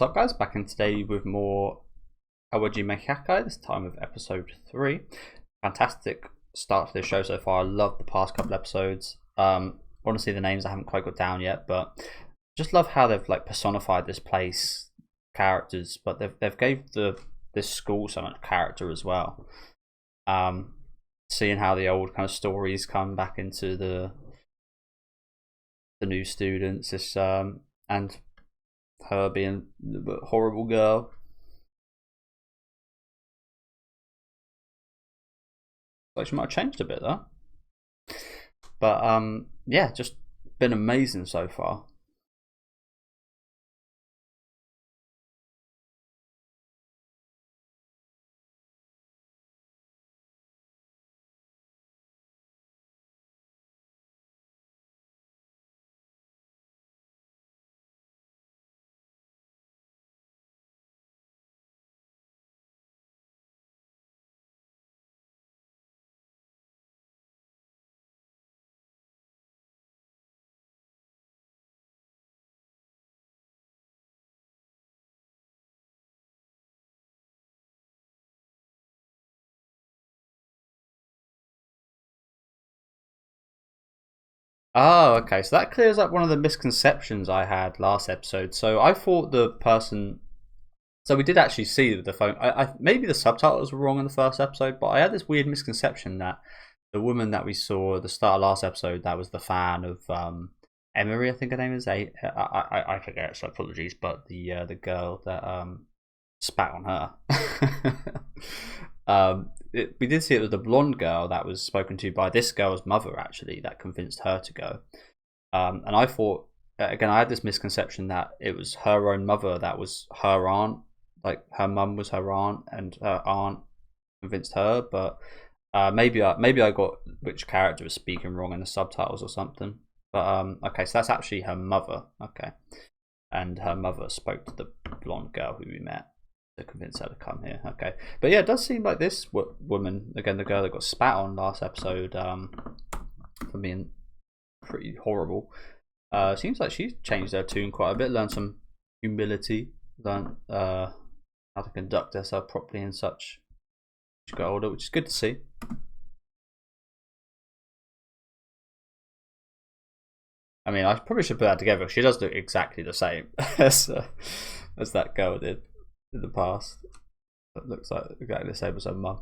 What's up, guys? Back in today with more Awajima Hyakkei, this time with episode 3. Fantastic start to this show so far. I love the past couple episodes. Honestly, the names I haven't quite got down yet, but just love how they've like personified this place, characters, but they've gave this school so much character as well. Seeing how the old kind of stories come back into the new students, and her being the horrible girl. Like she might have changed a bit though. But yeah, just been amazing so far. Oh, okay. So that clears up one of the misconceptions I had last episode. So I thought the person. So we did actually see the phone. Maybe the subtitles were wrong in the first episode, but I had this weird misconception that the woman that we saw at the start of last episode, that was the fan of Emery, I think her name is. I forget. So apologies, but the girl that spat on her. We did see it was the blonde girl that was spoken to by this girl's mother, actually, that convinced her to go. And I thought, again, I had this misconception that it was her own mother that was her aunt, like her mum was her aunt, and her aunt convinced her. But maybe I got which character was speaking wrong in the subtitles or something. But okay, so that's actually her mother. Okay, and her mother spoke to the blonde girl who we met to convince her to come here. Okay, but yeah, it does seem like this woman, again, the girl that got spat on last episode, for being pretty horrible, seems like she's changed her tune quite a bit, learned some humility, learned how to conduct herself properly and such. She got older, which is good to see. I mean, I probably should put that together. She does look exactly the same as that girl did in the past. It looks like exactly the same as her mum.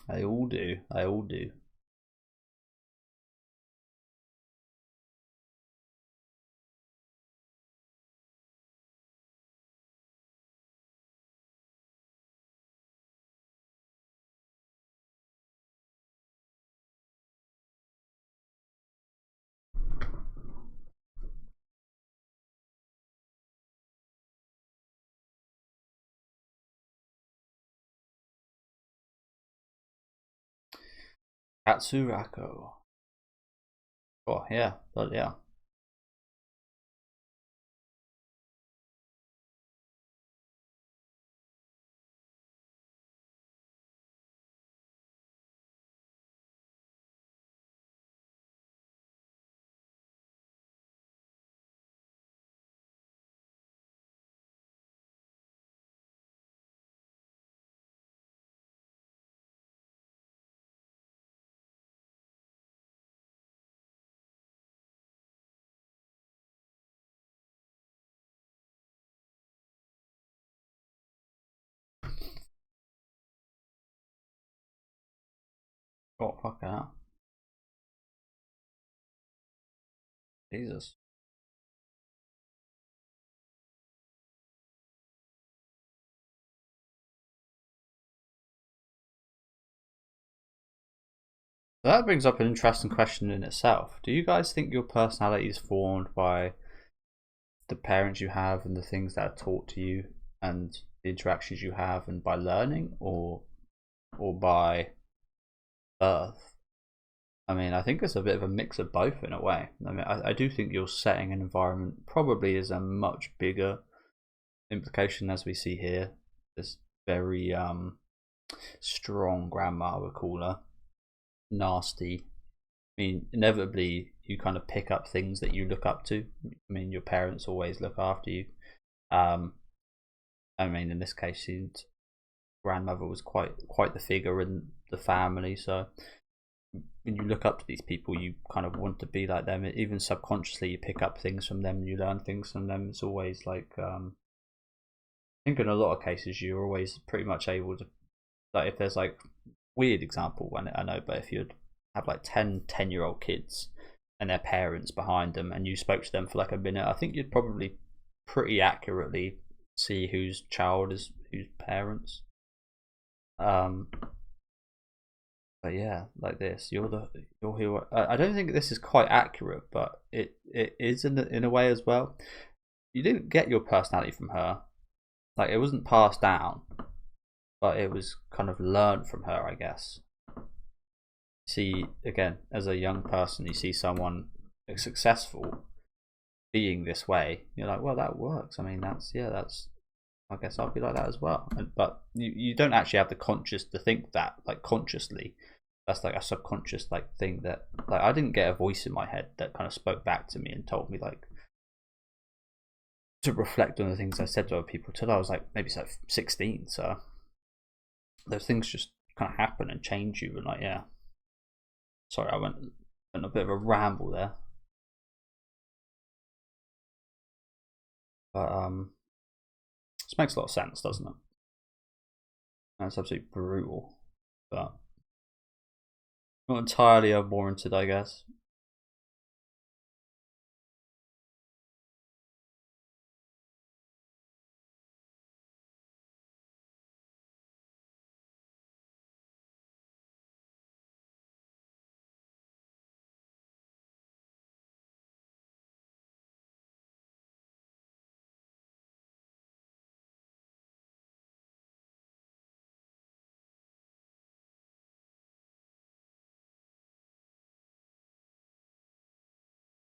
They all do. They all do. Katsurako. Oh yeah, but yeah. Oh fuck that. Jesus. That brings up an interesting question in itself. Do you guys think your personality is formed by the parents you have and the things that are taught to you and the interactions you have and by learning, or by birth? I mean, I think it's a bit of a mix of both in a way. I mean, I do think your setting and environment probably is a much bigger implication, as we see here. This very strong grandma, we call her, nasty, mean, inevitably you kind of pick up things that you look up to. I mean, your parents always look after you. Um, I mean, in this case, his grandmother was quite the figure in the family. So when you look up to these people, you kind of want to be like them. Even subconsciously, you pick up things from them, you learn things from them. It's always like, I think in a lot of cases, you're always pretty much able to, like, if there's like weird example one I know, but if you'd have like 10-year-old kids and their parents behind them, and you spoke to them for like a minute, I think you'd probably pretty accurately see whose child is whose parents. Um, but yeah, like this, you're who. I don't think this is quite accurate, but it is in a way as well. You didn't get your personality from her, like it wasn't passed down, but it was kind of learned from her, I guess. See, again, as a young person, you see someone successful being this way, you're like, well, that works. I mean, that's. I guess I'll be like that as well. But you don't actually have the conscious to think that like consciously. That's like a subconscious like thing that like I didn't get a voice in my head that kind of spoke back to me and told me like to reflect on the things I said to other people till I was like maybe like 16. So those things just kind of happen and change you. And like, yeah, sorry, I went on a bit of a ramble there, but this makes a lot of sense, doesn't it? And it's absolutely brutal, but not entirely unwarranted, I guess.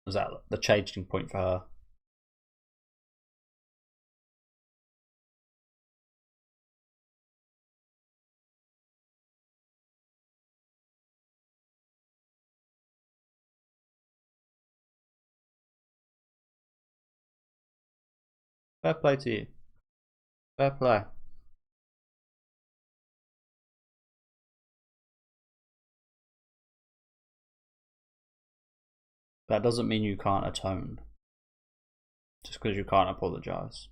Was that the changing point for her? Fair play to you. Fair play. That doesn't mean you can't atone just because you can't apologize.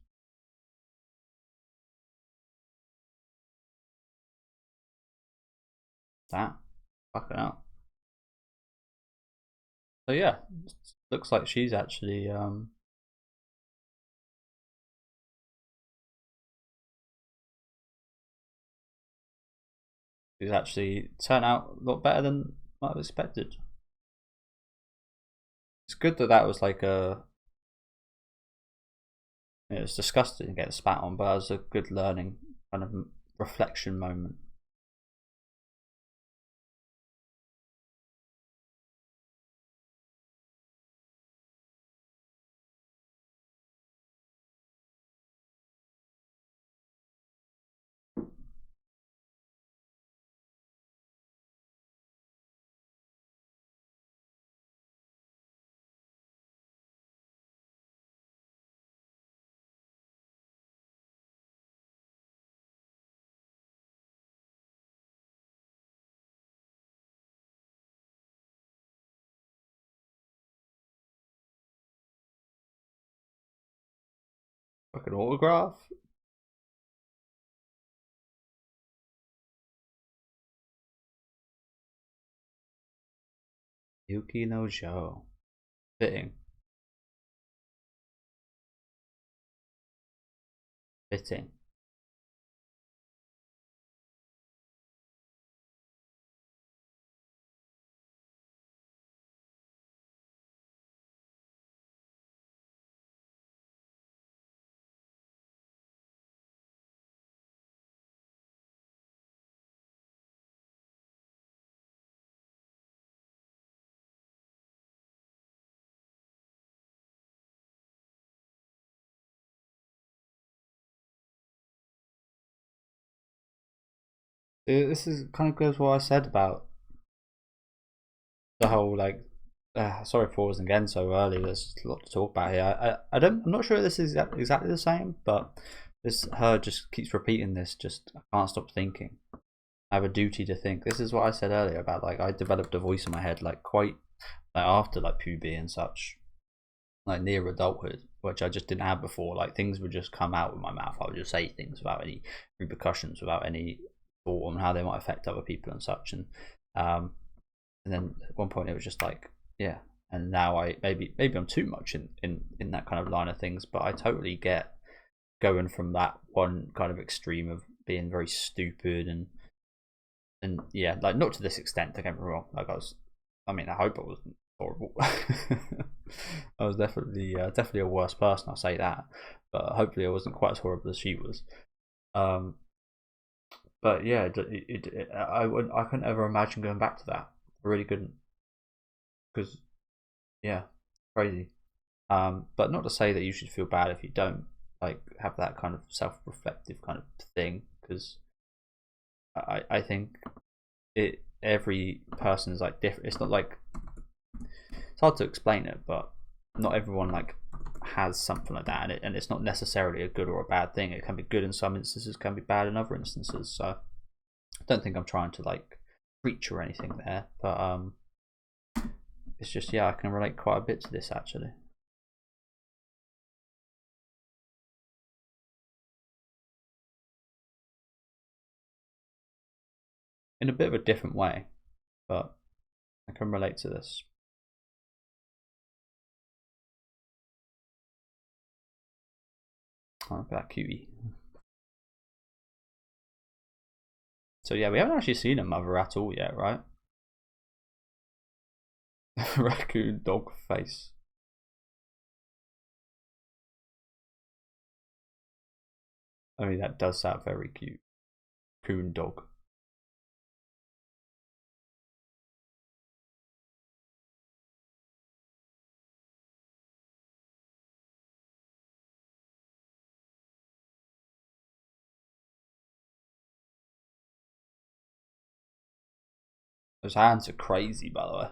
That fucking hell. So yeah, looks like she's actually turned out a lot better than I might have expected. It's good that that was like a. It was disgusting getting spat on, but it was a good learning kind of reflection moment. Fucking autograph. Yuki no Joe. Fitting. Fitting. This is kind of goes what I said about the whole like sorry for pausing again so early. There's a lot to talk about here. I'm not sure this is exactly the same, but this her just keeps repeating this. Just I can't stop thinking. I have a duty to think. This is what I said earlier about like I developed a voice in my head like quite like after like puberty and such, like near adulthood, which I just didn't have before. Like things would just come out of my mouth. I would just say things without any repercussions, without any thought on how they might affect other people and such. And then at one point it was just like yeah. And now I maybe I'm too much in that kind of line of things, but I totally get going from that one kind of extreme of being very stupid and yeah, like not to this extent. Don't get me wrong. Like I mean, I hope I wasn't horrible. I was definitely a worse person. I'll say that, but hopefully I wasn't quite as horrible as she was. Um, but yeah, I couldn't ever imagine going back to that. I really couldn't, because yeah, crazy. But not to say that you should feel bad if you don't like have that kind of self-reflective kind of thing, because I think it every person is like different. It's not like it's hard to explain it, but not everyone like has something like that, and it's not necessarily a good or a bad thing. It can be good in some instances, can be bad in other instances. So I don't think I'm trying to like preach or anything there, but it's just yeah, I can relate quite a bit to this actually. In a bit of a different way, but I can relate to this. Oh, look at that cutie. So yeah, we haven't actually seen a mother at all yet, right? Raccoon dog face. I mean, that does sound very cute. Coon dog. Those hands are crazy, by the way.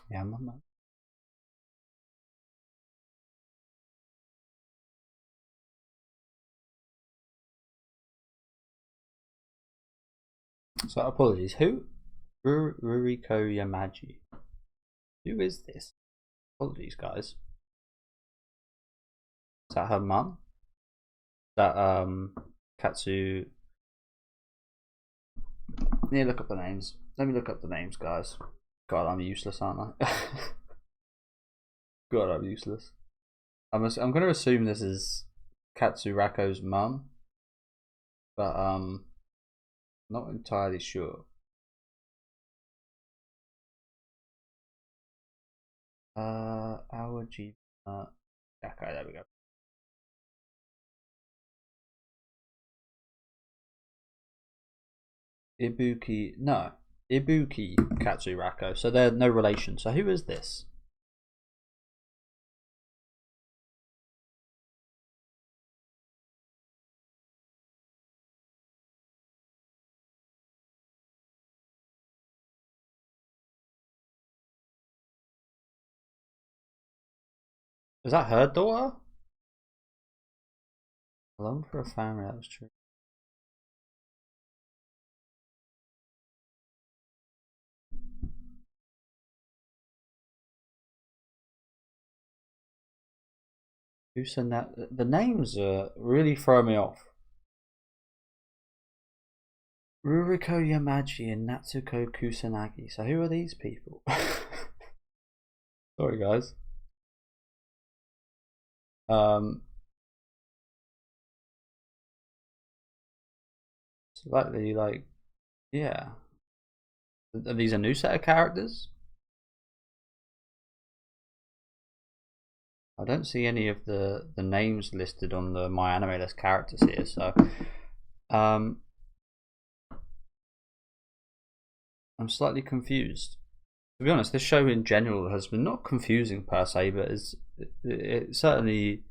Yeah, man. So apologies. Who? Ruriko Yamaji. Who is this? Apologies, guys. Is that her mum? That Katsu. Let me look up the names. Let me look up the names, guys. God, I'm useless, aren't I? God, I'm useless. I'm going to assume this is Katsu Rako's mum, but not entirely sure. Awajima Hyakkei, there we go. Ibuki Katsurako. So they're no relation. So who is this? Is that her daughter? Alone for a family, that was true. Who sent that? The names really throw me off. Ruriko Yamaji and Natsuko Kusanagi. So who are these people? Sorry, guys. Slightly like, yeah. Are these a new set of characters? I don't see any of the names listed on the My Anime List characters here, so I'm slightly confused. To be honest, this show in general has been not confusing per se, but it certainly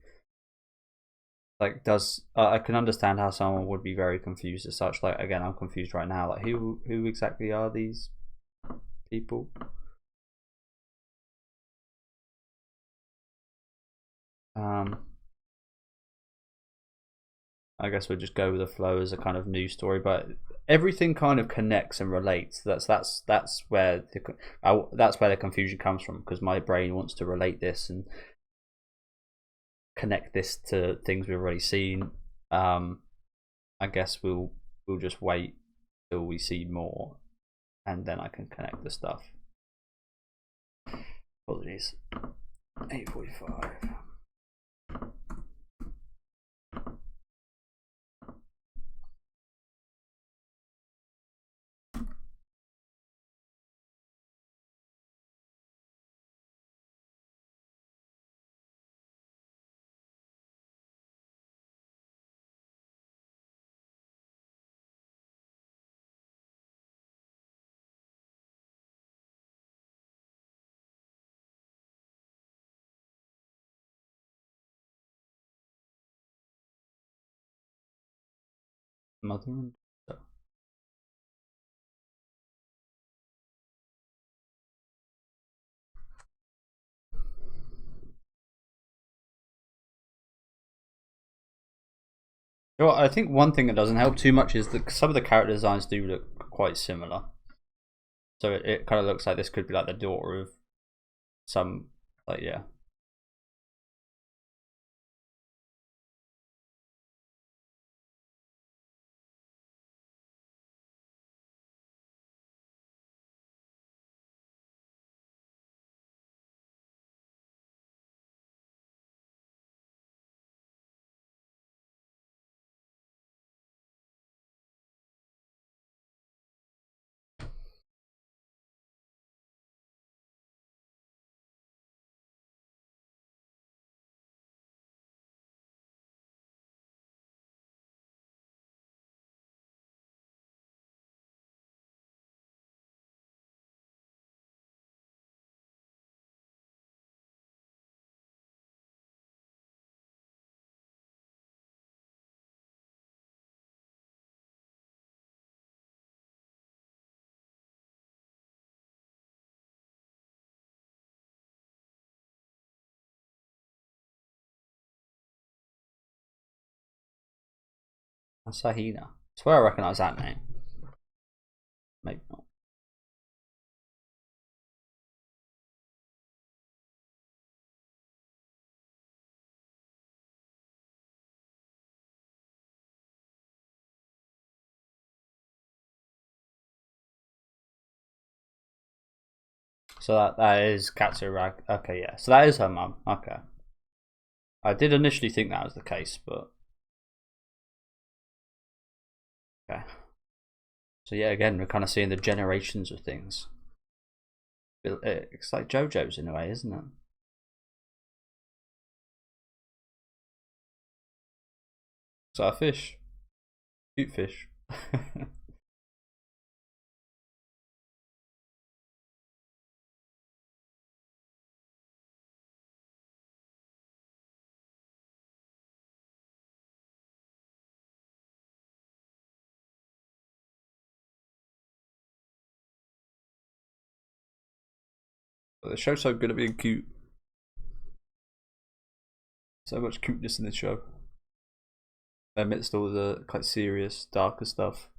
like does. I can understand how someone would be very confused as such. Like again, I'm confused right now. Like who exactly are these people? I guess we'll just go with the flow as a kind of news story, but everything kind of connects and relates. That's where the confusion comes from, because my brain wants to relate this and connect this to things we've already seen. I guess we'll just wait till we see more, and then I can connect the stuff. Apologies. 8:45. Mother and daughter. Well, I think one thing that doesn't help too much is that some of the character designs do look quite similar. So it kind of looks like this could be like the daughter of some, like, yeah. Asahina. I swear I recognise that name. Maybe not. So that is Katsurag. Okay, yeah. So that is her mum. Okay. I did initially think that was the case, but okay. So yeah, again, we're kind of seeing the generations of things. It's like JoJo's in a way, isn't it? So a fish, cute fish. The show's so good at being cute. So much cuteness in this show, amidst all the quite serious, darker stuff.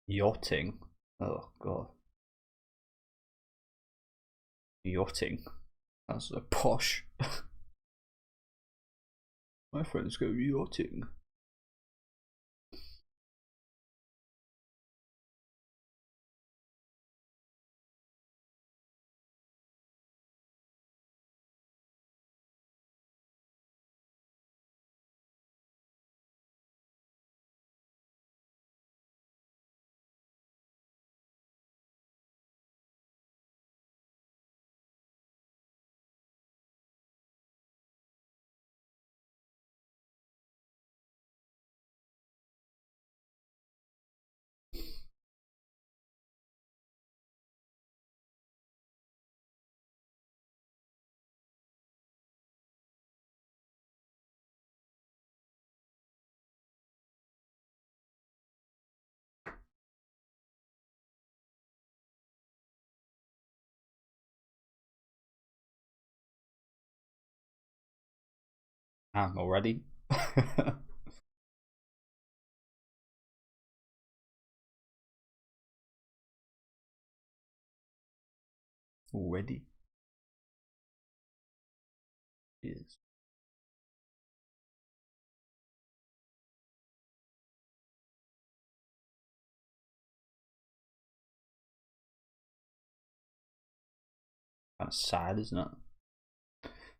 Yachting. Oh god, yachting. That's so posh. My friends go yachting. Already. Already. Is kind of sad, isn't it?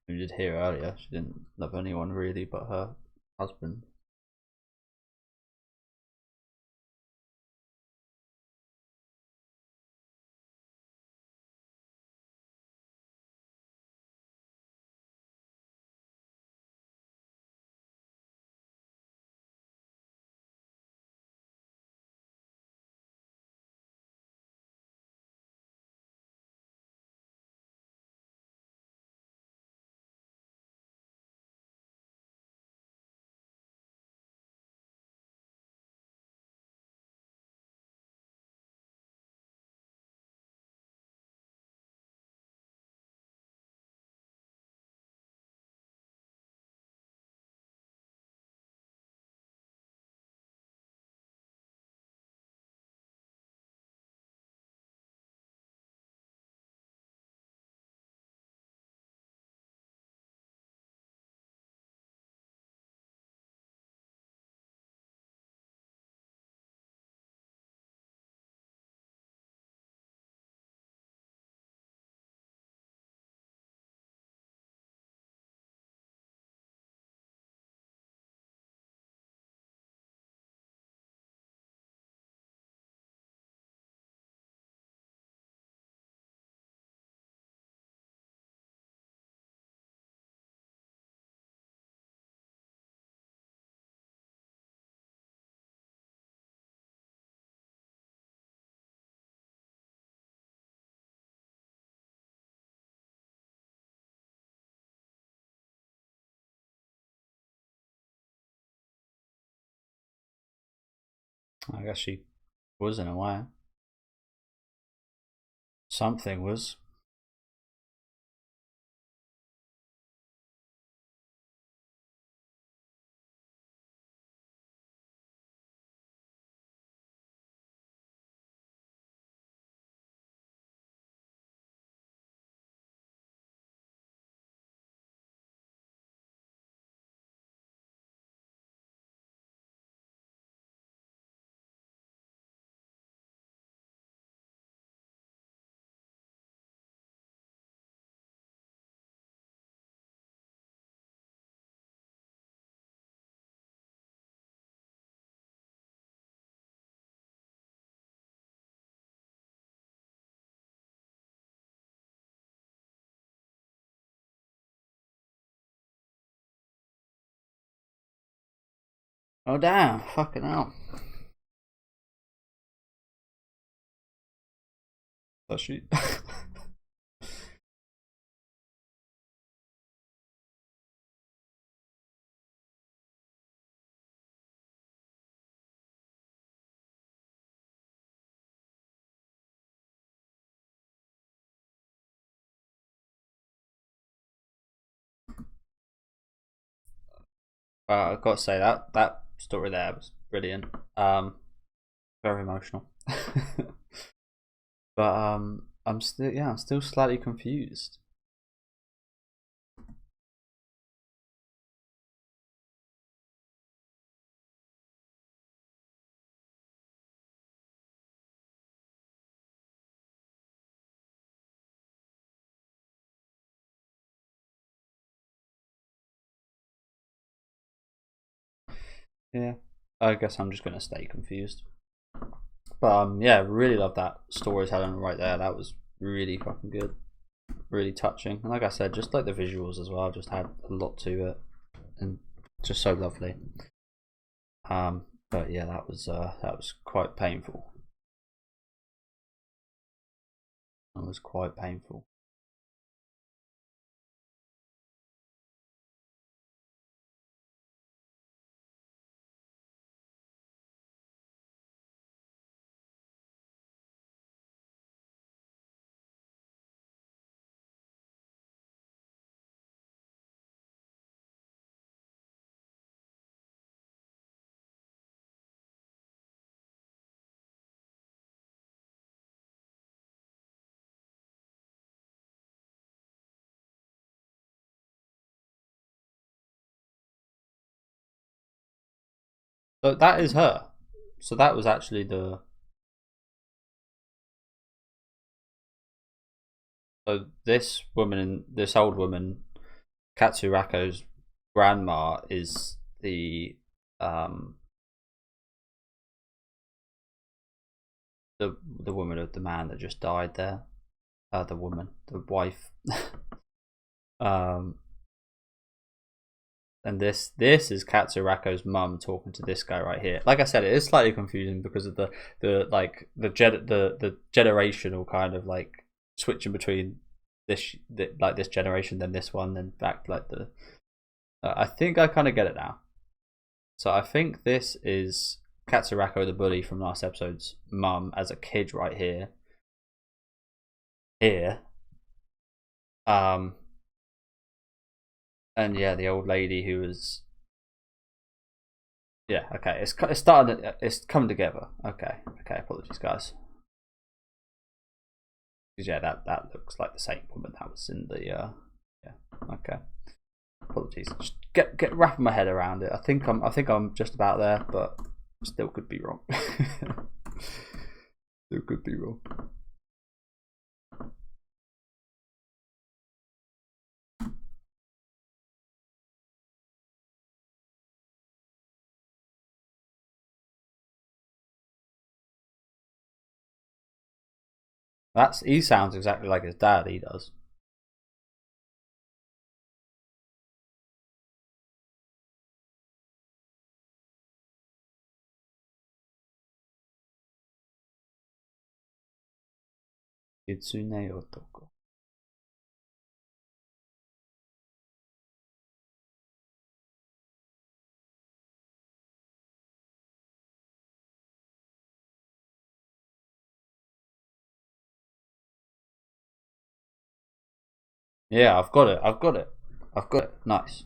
We did hear earlier she didn't love anyone really but her husband. I guess she was in a way. Something was. Oh damn! Fucking hell. Does she? I've got to say that story there was brilliant. Very emotional. But I'm still slightly confused. Yeah, I guess I'm just gonna stay confused. But yeah, really love that storytelling right there. That was really fucking good, really touching. And like I said, just like the visuals as well, just had a lot to it, and just so lovely. But yeah, that was quite painful. That was quite painful. So that is her. So that was actually the. So this woman, this old woman, Katsurako's grandma, is um the woman of the man that just died there. The woman, the wife. um, and this is Katsurako's mum talking to this guy right here. Like I said, it is slightly confusing because of the like the generational kind of like switching between like this generation, then this one, then back like the. I think I kind of get it now. So I think this is Katsurako the bully from last episode's mum as a kid right here. Here. Um, and yeah, the old lady who was. Yeah, okay. It's starting. It's coming together. Okay, okay. Apologies, guys. Because yeah, that looks like the same woman that was in the. Yeah. Okay. Apologies. Just get wrapping my head around it. I think I'm just about there, but still could be wrong. Still could be wrong. He sounds exactly like his dad. He does. Kitsune Otoko. Yeah, I've got it. I've got it. I've got it. Nice.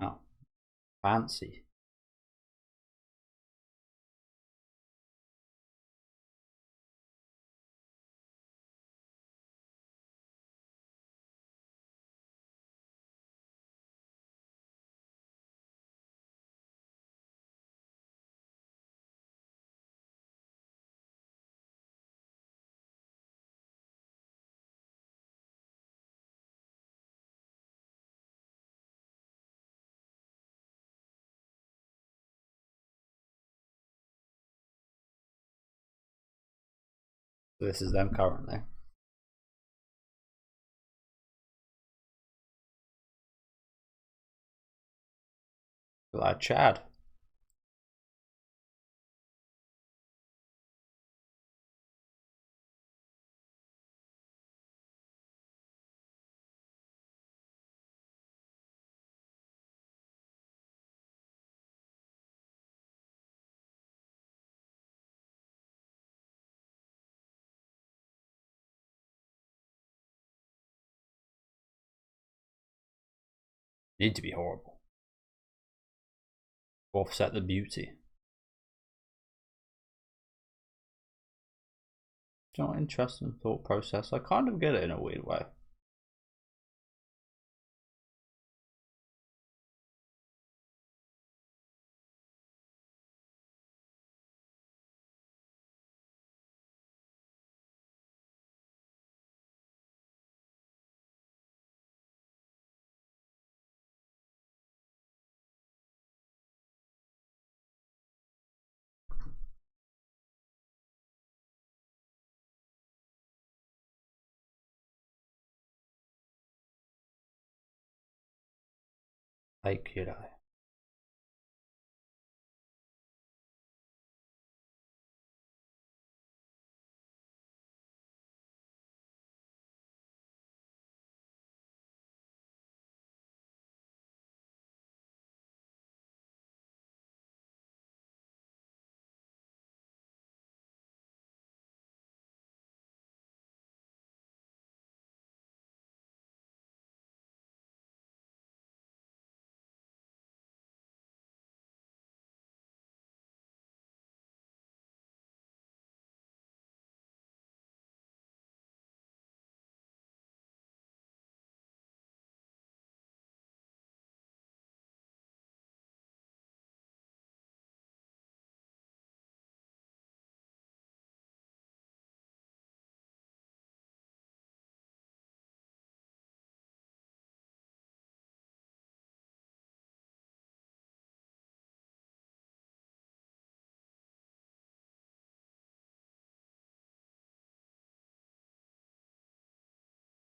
Wow, fancy. So this is them currently. Like Chad. Need to be horrible. Offset the beauty. Do you know what interesting thought process? I kind of get it in a weird way. Like, you know.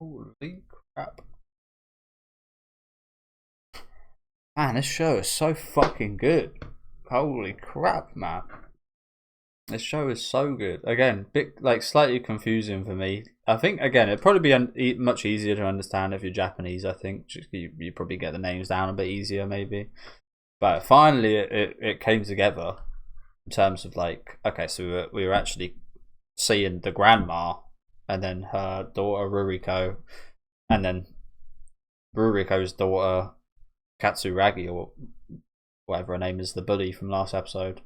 Holy crap. Man, this show is so fucking good. Holy crap, man. This show is so good. Again, bit like slightly confusing for me. I think again it'd probably be much easier to understand if you're Japanese. I think just you probably get the names down a bit easier maybe. But finally it came together in terms of like okay, so we were actually seeing the grandma and then her daughter Ruriko, and then Ruriko's daughter Katsuragi or whatever her name is, the bully from last episode.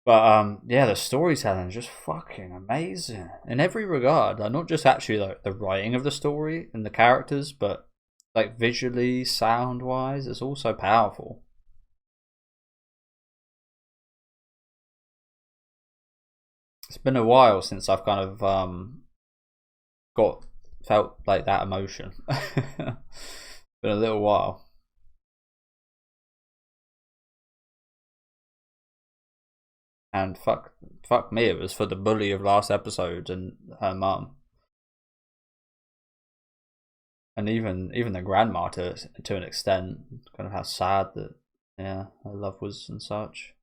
But yeah, the storytelling is just fucking amazing in every regard. Like not just actually like the writing of the story and the characters, but like visually, sound wise, it's also powerful. It's been a while since I've kind of got felt like that emotion. Been a little while. And fuck me, it was for the bully of last episode and her mum, and even the grandma to an extent. Kind of how sad that yeah her love was and such.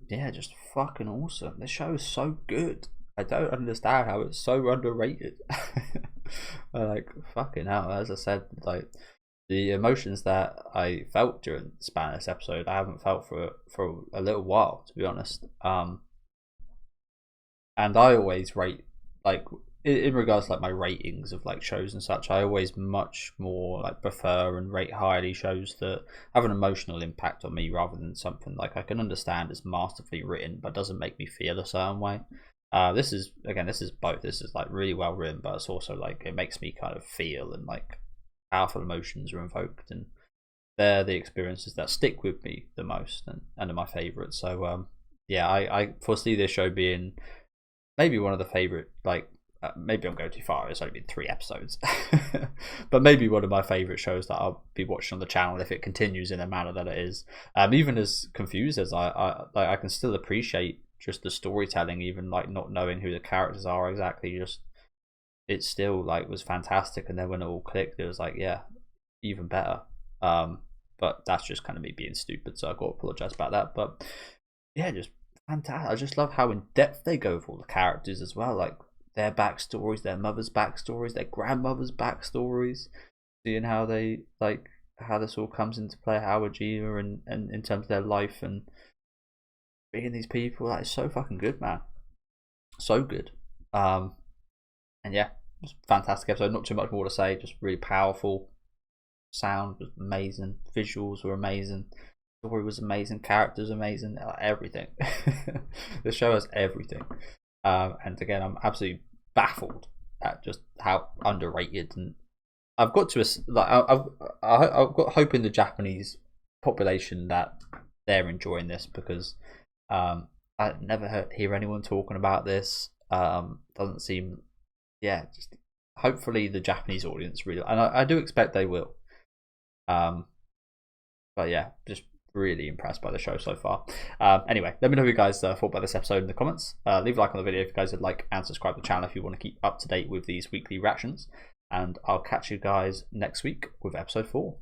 Yeah, just fucking awesome. This show is so good. I don't understand how it's so underrated. Like fucking hell, as I said, like the emotions that I felt during the Spanish episode, I haven't felt for a little while, to be honest. And I always rate like in regards to like my ratings of like shows and such, I always much more like prefer and rate highly shows that have an emotional impact on me rather than something like I can understand is masterfully written but doesn't make me feel a certain way. This is both. This is like really well written, but it's also like it makes me kind of feel, and like powerful emotions are invoked, and they're the experiences that stick with me the most and are my favourites. So yeah, I foresee this show being maybe one of the favourite, like maybe I'm going too far, it's only been 3 episodes, but maybe one of my favourite shows that I'll be watching on the channel if it continues in the manner that it is. Even as confused as I can still appreciate just the storytelling, even like not knowing who the characters are exactly. Just it still like was fantastic, and then when it all clicked, it was like, yeah, even better. But that's just kind of me being stupid, so I've got to apologize about that. But yeah, just fantastic. I just love how in depth they go with all the characters as well, like their backstories, their mother's backstories, their grandmother's backstories, seeing how they like how this all comes into play, Awajima and in terms of their life and being these people. That is so fucking good, man. So good. And yeah, just fantastic episode. Not too much more to say. Just really powerful. Sound was amazing. Visuals were amazing. Story was amazing. Characters amazing. Everything. The show has everything. And again, I'm absolutely baffled at just how underrated. And I've got to like I've got hope in the Japanese population that they're enjoying this, because I never hear anyone talking about this. Doesn't seem, yeah. Just hopefully the Japanese audience really, and I do expect they will. But yeah, just really impressed by the show so far. Anyway, let me know what you guys thought about this episode in the comments. Leave a like on the video if you guys would like, and subscribe to the channel if you want to keep up to date with these weekly reactions. And I'll catch you guys next week with episode 4.